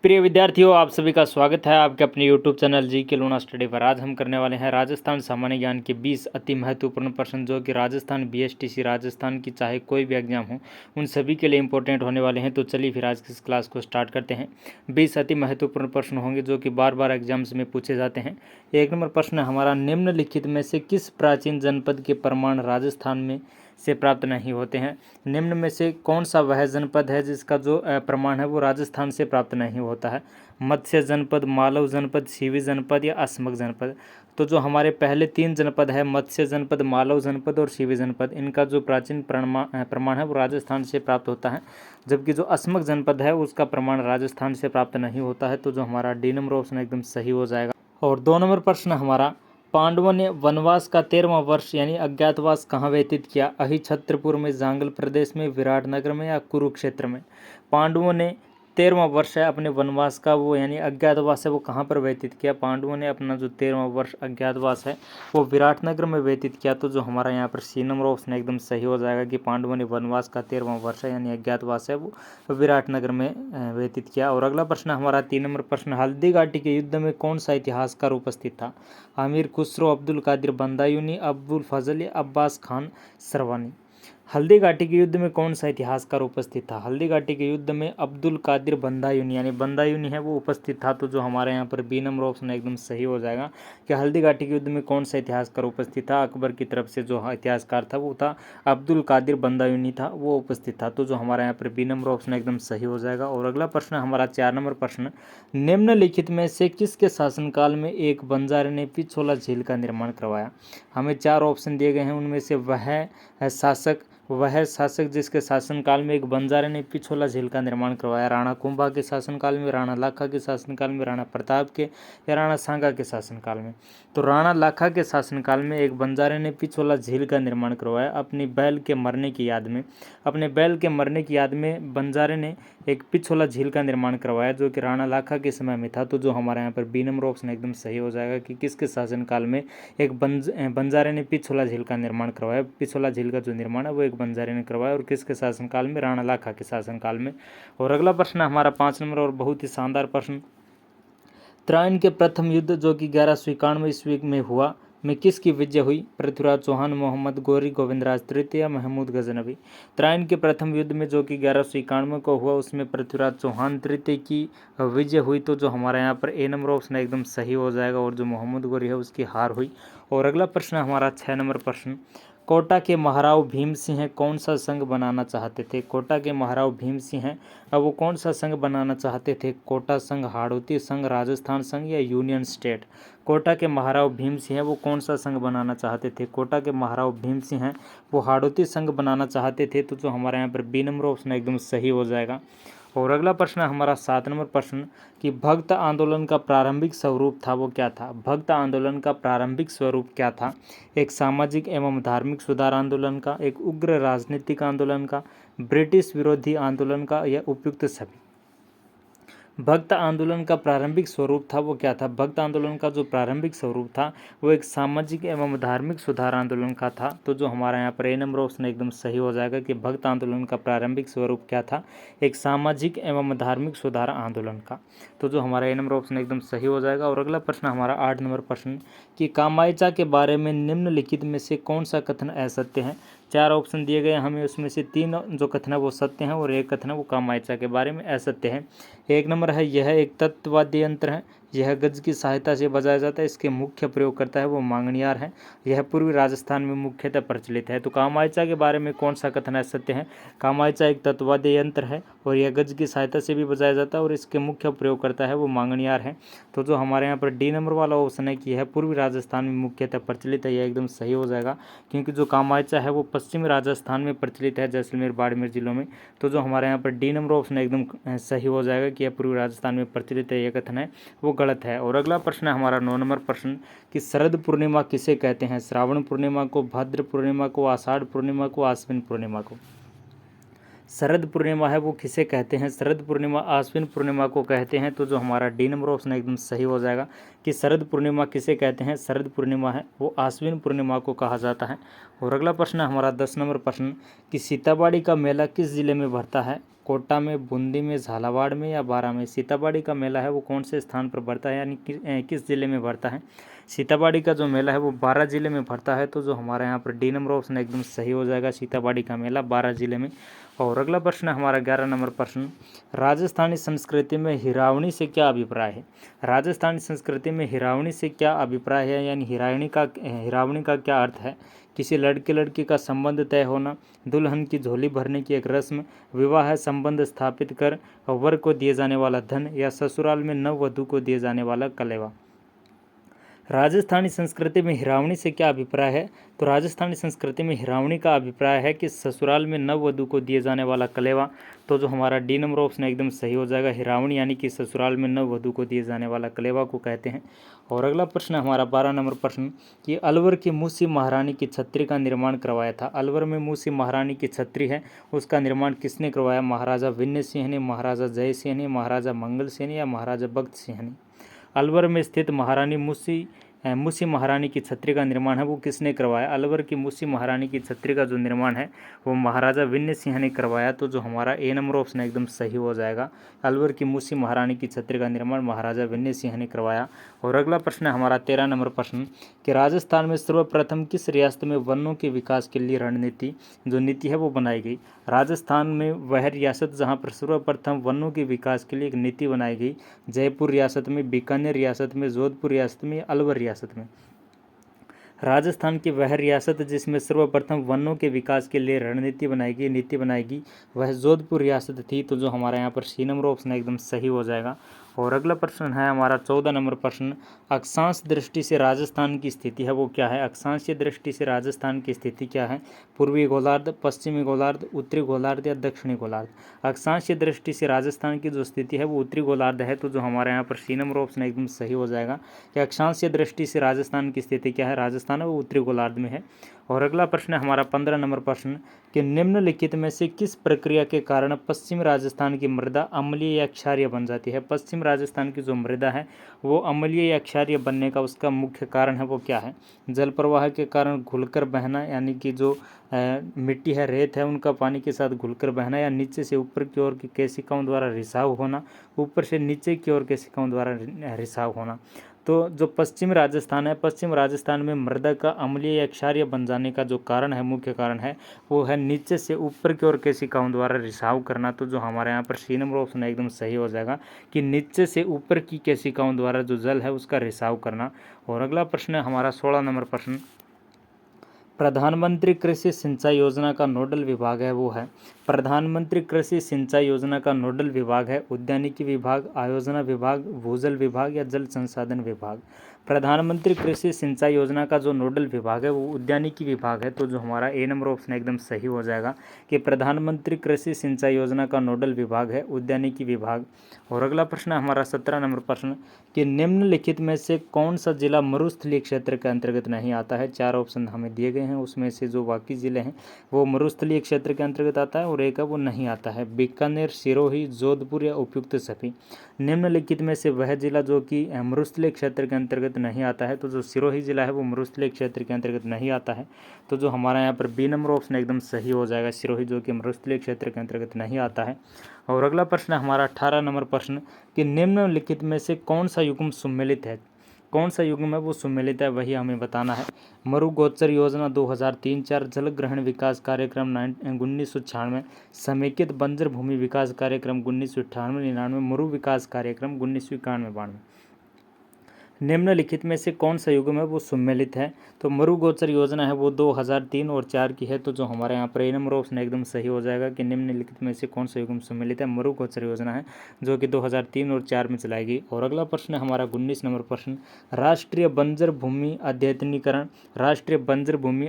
प्रिय विद्यार्थियों, आप सभी का स्वागत है आपके अपने YouTube चैनल जी के लूना स्टडी पर। आज हम करने वाले हैं राजस्थान सामान्य ज्ञान के 20 अति महत्वपूर्ण प्रश्न जो कि राजस्थान BSTC राजस्थान की चाहे कोई भी एग्जाम हो उन सभी के लिए इंपॉर्टेंट होने वाले हैं। तो चलिए फिर आज की इस क्लास को स्टार्ट करते हैं। 20 अति महत्वपूर्ण प्रश्न होंगे जो कि बार बार एग्जाम्स में पूछे जाते हैं। 1 नंबर प्रश्न हमारा, निम्नलिखित में से किस प्राचीन जनपद के प्रमाण राजस्थान में से प्राप्त नहीं होते हैं। निम्न में से कौन सा वह जनपद है जिसका जो प्रमाण है वो राजस्थान से प्राप्त नहीं होता है। मत्स्य जनपद, मालव जनपद, सीवी जनपद या असमक जनपद। तो जो हमारे पहले 3 जनपद है, मत्स्य जनपद, मालव जनपद और सीवी जनपद, इनका जो प्राचीन प्रमाण है वो राजस्थान से प्राप्त होता है। जबकि जो असमक जनपद है उसका प्रमाण राजस्थान से प्राप्त नहीं होता है। तो जो हमारा डी नंबर ऑप्शन एकदम सही हो जाएगा। और 2 नंबर प्रश्न हमारा, पांडवों ने वनवास का 13वां वर्ष यानी अज्ञातवास कहाँ व्यतीत किया। अहिछत्रपुर में, जांगल प्रदेश में, विराटनगर में या कुरुक्षेत्र में। पांडवों ने 13वां वर्ष है अपने वनवास का वो यानी अज्ञातवास है वो कहाँ पर व्यतीत किया। पांडवों ने अपना जो 13वां वर्ष अज्ञातवास है वो विराटनगर में व्यतीत किया। तो जो हमारा यहाँ पर सी नंबर ऑप्शन एकदम सही हो जाएगा कि पांडवों ने वनवास का 13वां वर्ष है यानी अज्ञातवास है वो विराटनगर में व्यतीत किया। और अगला प्रश्न हमारा 3 नंबर प्रश्न, हल्दी घाटी के युद्ध में कौन सा इतिहासकार उपस्थित था। आमिर खुसरो, अब्दुल कादिर बंदायूनी, अब्बुल फजल या अब्बास खान सरवानी। हल्दी घाटी के युद्ध में कौन सा इतिहासकार उपस्थित था। हल्दी घाटी के युद्ध में अब्दुल कादिर बंदायूनी यानी बंदायूनी है वो उपस्थित था। तो जो हमारे यहाँ पर बी नंबर ऑप्शन एकदम सही हो जाएगा कि हल्दी घाटी के युद्ध में कौन सा इतिहासकार उपस्थित था। अकबर की तरफ से जो इतिहासकार था वो था अब्दुल कादिर बंदायूनी था, वो उपस्थित था। तो जो हमारे यहाँ पर बी नंबर ऑप्शन एकदम सही हो जाएगा। और अगला प्रश्न हमारा 4 नंबर प्रश्न, निम्नलिखित में से किसके शासनकाल में एक बंजारे ने पिछोला झील का निर्माण करवाया। हमें 4 ऑप्शन दिए गए हैं, उनमें से वह शासक जिसके शासनकाल में एक बंजारे ने पिछोला झील का निर्माण करवाया। राणा कुंभा के शासनकाल में, राणा लाखा के शासनकाल में, राणा प्रताप के या राणा सांगा के शासनकाल में। तो राणा लाखा के शासनकाल में एक बंजारे ने पिछोला झील का निर्माण करवाया अपने बैल के मरने की याद में। अपने बैल के मरने की याद में बंजारे ने एक पिछोला झील का निर्माण करवाया जो कि राणा लाखा के समय में था। तो जो हमारे यहाँ पर बी नंबर ऑप्शन एकदम सही हो जाएगा कि किसके शासनकाल में एक बंजारे ने पिछोला झील का निर्माण करवाया। पिछोला झील का जो निर्माण है वो एक बंजारे ने करवाया और किसके शासनकाल में, राणा लाखा के शासनकाल में। और अगला प्रश्न हमारा 5 नंबर और बहुत ही शानदार प्रश्न, त्राइन के प्रथम युद्ध जो कि 1191 ईस्वी में हुआ में किसकी विजय हुई। पृथ्वीराज चौहान, मोहम्मद गोरी, गोविंदराज तृतीय, महमूद गजनवी। त्राइन के प्रथम युद्ध में जो कि 1191 को हुआ उसमें पृथ्वीराज चौहान तृतीय की विजय हुई। तो जो हमारा यहाँ पर ए नंबर ऑप्शन एकदम सही हो जाएगा और जो मोहम्मद गोरी है उसकी हार हुई। और अगला प्रश्न हमारा 6 नंबर प्रश्न, कोटा के महाराव भीम सिंह कौन सा संघ बनाना चाहते थे। कोटा के महाराव भीम सिंह अब वो कौन सा संघ बनाना चाहते थे। कोटा संघ, हाड़ौती संघ, राजस्थान संघ या यूनियन स्टेट। कोटा के महाराव भीम सिंह वो कौन सा संघ बनाना चाहते थे। कोटा के महाराव भीम सिंह वो हाड़ौती संघ बनाना चाहते थे। तो जो हमारे यहाँ पर बी नंबर ऑप्शन एकदम सही हो जाएगा। और अगला प्रश्न हमारा 7 नंबर प्रश्न कि भक्त आंदोलन का प्रारंभिक स्वरूप था वो क्या था। भक्त आंदोलन का प्रारंभिक स्वरूप क्या था। एक सामाजिक एवं धार्मिक सुधार आंदोलन का, एक उग्र राजनीतिक आंदोलन का, ब्रिटिश विरोधी आंदोलन का या उपयुक्त सभी। भक्त आंदोलन का प्रारंभिक स्वरूप था वो क्या था। भक्त आंदोलन का जो प्रारंभिक स्वरूप था वो एक सामाजिक एवं धार्मिक सुधार आंदोलन का था। तो जो हमारा यहाँ पर ए नंबर ऑप्शन एकदम सही हो जाएगा कि भक्त आंदोलन का प्रारंभिक स्वरूप क्या था, एक सामाजिक एवं धार्मिक सुधार आंदोलन का। तो जो हमारा ए नंबर ऑप्शन एकदम सही हो जाएगा। और अगला प्रश्न हमारा 8 नंबर प्रश्न कि कामायचा के बारे में निम्नलिखित में से कौन सा कथन असत्य है। 4 ऑप्शन दिए गए हमें, उसमें से 3 जो कथन है वो सत्य हैं और एक कथन है वो कामायचा के बारे में असत्य है। 1 नंबर है, यह एक तत्ववाद्य यंत्र है, यह गज की सहायता से बजाया जाता है, इसके मुख्य प्रयोगकर्ता है वो मांगनियार है, यह पूर्वी राजस्थान में मुख्यतः प्रचलित है। तो कामायचा के बारे में कौन सा कथन असत्य है। कामायचा एक तत्ववाद्य यंत्र है और यह गज की सहायता से भी बजाया जाता है और इसके मुख्य प्रयोगकर्ता है वो मांगनियार है। तो जो हमारे यहाँ पर डी नंबर वाला ऑप्शन है कि यह पूर्वी राजस्थान में मुख्यतः प्रचलित है, यह एकदम सही हो जाएगा क्योंकि जो कामायचा है वो पश्चिमी राजस्थान में प्रचलित है, जैसलमेर बाड़मेर जिलों में। तो जो हमारे यहाँ पर डी नंबर ऑप्शन एकदम सही हो जाएगा कि यह पूर्वी राजस्थान में प्रचलित है, यह कथन है वो गलत है। और अगला प्रश्न है हमारा 9 नंबर प्रश्न कि शरद पूर्णिमा किसे कहते हैं। श्रावण पूर्णिमा को, भाद्र पूर्णिमा को, आषाढ़ पूर्णिमा को, आश्विन पूर्णिमा को। शरद पूर्णिमा है वो किसे कहते हैं? शरद पूर्णिमा आश्विन पूर्णिमा को कहते हैं। तो जो हमारा डी नंबर ऑप्शन एकदम सही हो जाएगा कि शरद पूर्णिमा किसे कहते हैं? शरद पूर्णिमा है वो आश्विन पूर्णिमा को कहा जाता है। और अगला प्रश्न है हमारा 10 नंबर प्रश्न कि सीताबाड़ी का मेला किस जिले में भरता है? कोटा में, बूंदी में, झालावाड़ में या बारा में? सीताबाड़ी का मेला है वो कौन से स्थान पर भरता है, यानी किस जिले में भरता है? सीताबाड़ी का जो मेला है वो बारा जिले में भरता है। तो जो हमारा यहाँ पर डी नंबर ऑप्शन एकदम सही हो जाएगा, सीताबाड़ी का मेला बारा जिले में। और अगला प्रश्न है हमारा 11 नंबर प्रश्न, राजस्थानी संस्कृति में हिरावणी से क्या अभिप्राय है? राजस्थानी संस्कृति में हिरावणी से क्या अभिप्राय है, यानी हिरावणी का क्या अर्थ है? किसी लड़के लड़की का संबंध तय होना, दुल्हन की झोली भरने की एक रस्म, विवाह संबंध स्थापित कर वर को दिए जाने वाला धन, या ससुराल में नववधु को दिए जाने वाला कलेवा। राजस्थानी संस्कृति में हिरावणी से क्या अभिप्राय है? तो राजस्थानी संस्कृति में हिरावणी का अभिप्राय है कि ससुराल में नववधु को दिए जाने वाला कलेवा। तो जो हमारा डी नंबर ऑप्शन एकदम सही हो जाएगा, हिरावणी यानी कि ससुराल में नववधु को दिए जाने वाला कलेवा को कहते हैं। और अगला प्रश्न हमारा 12 नंबर प्रश्न कि अलवर की मूसी महारानी की छत्री का निर्माण करवाया था। अलवर में मूसी महारानी की छत्री है, उसका निर्माण किसने करवाया? महाराजा विनय सिंह ने, महाराजा जय सिंह ने, महाराजा मंगल सिंह ने या महाराजा भक्त सिंह ने? अलवर में स्थित महारानी मूसी महारानी की छत्री का निर्माण है वो किसने करवाया? अलवर की मूसी महारानी की छत्री का जो निर्माण है वो महाराजा विनय सिंह ने करवाया। तो जो हमारा ए नंबर ऑप्शन एकदम सही हो जाएगा, अलवर की मूसी महारानी की छत्री का निर्माण महाराजा विनय सिंह ने करवाया। और अगला प्रश्न है हमारा 13 नंबर प्रश्न कि राजस्थान में सर्वप्रथम किस रियासत में वनों के विकास के लिए रणनीति जो नीति है वो बनाई गई? राजस्थान में वह रियासत जहाँ पर सर्वप्रथम वनों के विकास के लिए एक नीति बनाई गई, जयपुर रियासत में, बीकानेर रियासत में, जोधपुर रियासत में, अलवर रियासत में? राजस्थान की वह रियासत जिसमें सर्वप्रथम वनों के विकास के लिए रणनीति बनाएगी, नीति बनाएगी, वह जोधपुर रियासत थी। तो जो हमारा यहाँ पर सी नंबर ऑप्शन एकदम सही हो जाएगा। और अगला प्रश्न है हमारा 14 नंबर प्रश्न, अक्षांश दृष्टि से राजस्थान की स्थिति है वो क्या है? अक्षांशीय दृष्टि से राजस्थान की स्थिति क्या है? पूर्वी गोलार्ध, पश्चिमी गोलार्ध, उत्तरी गोलार्ध या दक्षिणी गोलार्ध? अक्षांशीय दृष्टि से राजस्थान की जो स्थिति है वो उत्तरी गोलार्ध है। तो जो हमारे यहाँ पर सी नंबर ऑप्शन एकदम सही हो जाएगा कि अक्षांशीय दृष्टि से राजस्थान की स्थिति क्या है? राजस्थान है वो उत्तरी गोलार्ध में है। और अगला प्रश्न है हमारा 15 नंबर प्रश्न कि निम्नलिखित में से किस प्रक्रिया के कारण पश्चिम राजस्थान की मृदा अम्लीय या क्षारीय बन जाती है? पश्चिम राजस्थान की जो मृदा है वो अम्लीय या क्षारीय बनने का उसका मुख्य कारण है वो क्या है? जल प्रवाह के कारण घुलकर बहना, यानी कि जो मिट्टी है, रेत है, उनका पानी के साथ घुलकर बहना, या नीचे से ऊपर की ओर की केशिकाओं द्वारा रिसाव होना, ऊपर से नीचे की ओर केशिकाओं द्वारा रिसाव होना? तो जो पश्चिम राजस्थान है, पश्चिम राजस्थान में मृदा का अम्लीय या क्षारीय बन जाने का जो कारण है, मुख्य कारण है, वो है नीचे से ऊपर की ओर केशिकाओं द्वारा रिसाव करना। तो जो हमारे यहाँ पर सी नंबर ऑप्शन एकदम सही हो जाएगा कि नीचे से ऊपर की केशिकाओं द्वारा जो जल है उसका रिसाव करना। और अगला प्रश्न है हमारा 16 नंबर प्रश्न, प्रधानमंत्री कृषि सिंचाई योजना का नोडल विभाग है वो है? प्रधानमंत्री कृषि सिंचाई योजना का नोडल विभाग है उद्यानिकी विभाग, आयोजना विभाग, भूजल विभाग या जल संसाधन विभाग? प्रधानमंत्री कृषि सिंचाई योजना का जो नोडल विभाग है वो उद्यानिकी विभाग है। तो जो हमारा ए नंबर ऑप्शन एकदम सही हो जाएगा कि प्रधानमंत्री कृषि सिंचाई योजना का नोडल विभाग है उद्यानिकी विभाग। और अगला प्रश्न है हमारा 17 नंबर प्रश्न कि निम्नलिखित में से कौन सा जिला मरुस्थलीय क्षेत्र के अंतर्गत नहीं आता है? 4 ऑप्शन हमें दिए गए हैं, उसमें से जो बाकी जिले हैं वो मरुस्थलीय क्षेत्र के अंतर्गत आता है और एक है वो नहीं आता है, बीकानेर, सिरोही, जोधपुर या उपयुक्त सभी। निम्नलिखित में से वह जिला जो कि मरुस्थलीय क्षेत्र के अंतर्गत नहीं आता है, तो जो सिरोही जिला है वो मरुस्थलीय क्षेत्र के अंतर्गत नहीं आता है। तो जो हमारा यहाँ पर बी नंबर ऑप्शन एकदम सही हो जाएगा, सिरोही जो कि मरुस्थलीय क्षेत्र के अंतर्गत नहीं आता है। और अगला प्रश्न है हमारा 18 नंबर प्रश्न कि निम्नलिखित में से कौन सा युग्म सम्मिलित है? कौन सा युग्म है वो सम्मिलित है वही हमें बताना है। मरुगोचर योजना 2003-4, जल ग्रहण विकास कार्यक्रम 1996, समेकित बंजर भूमि विकास कार्यक्रम 1998-99, मरु विकास कार्यक्रम 1991-92। निम्नलिखित में से कौन सा युग्म है वो सम्मिलित है? तो मरुगोचर योजना है वो 2003 और 4 की है। तो जो हमारे यहाँ पर ए नंबर ऑप्शन एकदम सही हो जाएगा कि निम्नलिखित में से कौन सा युग्म सम्मिलित है? मरुगोचर योजना है जो कि 2003 और 4 में चलाई गई। और अगला प्रश्न है हमारा 19 नंबर प्रश्न, राष्ट्रीय बंजर भूमि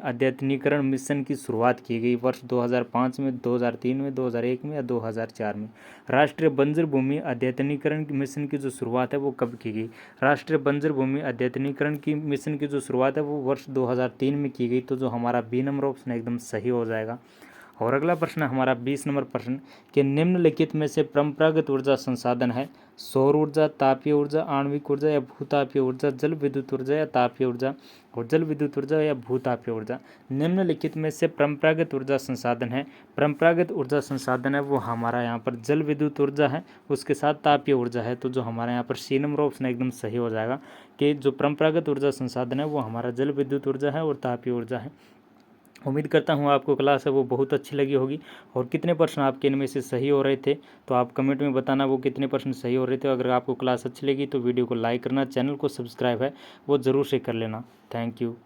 अद्यतनीकरण मिशन की शुरुआत की गई वर्ष 2005 में, 2003 में, 2001 में या 2004 में? राष्ट्रीय बंजर भूमि अद्यतनीकरण मिशन की जो शुरुआत है वो कब की गई? राष्ट्रीय बंजर भूमि अद्यतनीकरण की मिशन की जो शुरुआत है वो वर्ष 2003 में की गई। तो जो हमारा बी नंबर ऑप्शन एकदम सही हो जाएगा। और अगला प्रश्न है हमारा 20 नंबर प्रश्न कि निम्नलिखित में से परंपरागत ऊर्जा संसाधन है सौर ऊर्जा, तापीय ऊर्जा, आणविक ऊर्जा या भूतापीय ऊर्जा, जल विद्युत ऊर्जा या तापीय ऊर्जा और जल विद्युत ऊर्जा या भूतापीय ऊर्जा। निम्नलिखित में से परंपरागत ऊर्जा संसाधन है, परंपरागत ऊर्जा संसाधन है वो हमारा यहाँ पर जल विद्युत ऊर्जा है, उसके साथ तापीय ऊर्जा है। तो जो हमारे यहाँ पर सी नंबर ऑप्शन एकदम सही हो जाएगा कि जो परंपरागत ऊर्जा संसाधन है वो हमारा जल विद्युत ऊर्जा है और तापीय ऊर्जा है। उम्मीद करता हूँ आपको क्लास है वो बहुत अच्छी लगी होगी। और कितने प्रश्न आपके इनमें से सही हो रहे थे तो आप कमेंट में बताना वो कितने प्रश्न सही हो रहे थे। अगर आपको क्लास अच्छी लगी तो वीडियो को लाइक करना, चैनल को सब्सक्राइब है वो ज़रूर से कर लेना। Thank you.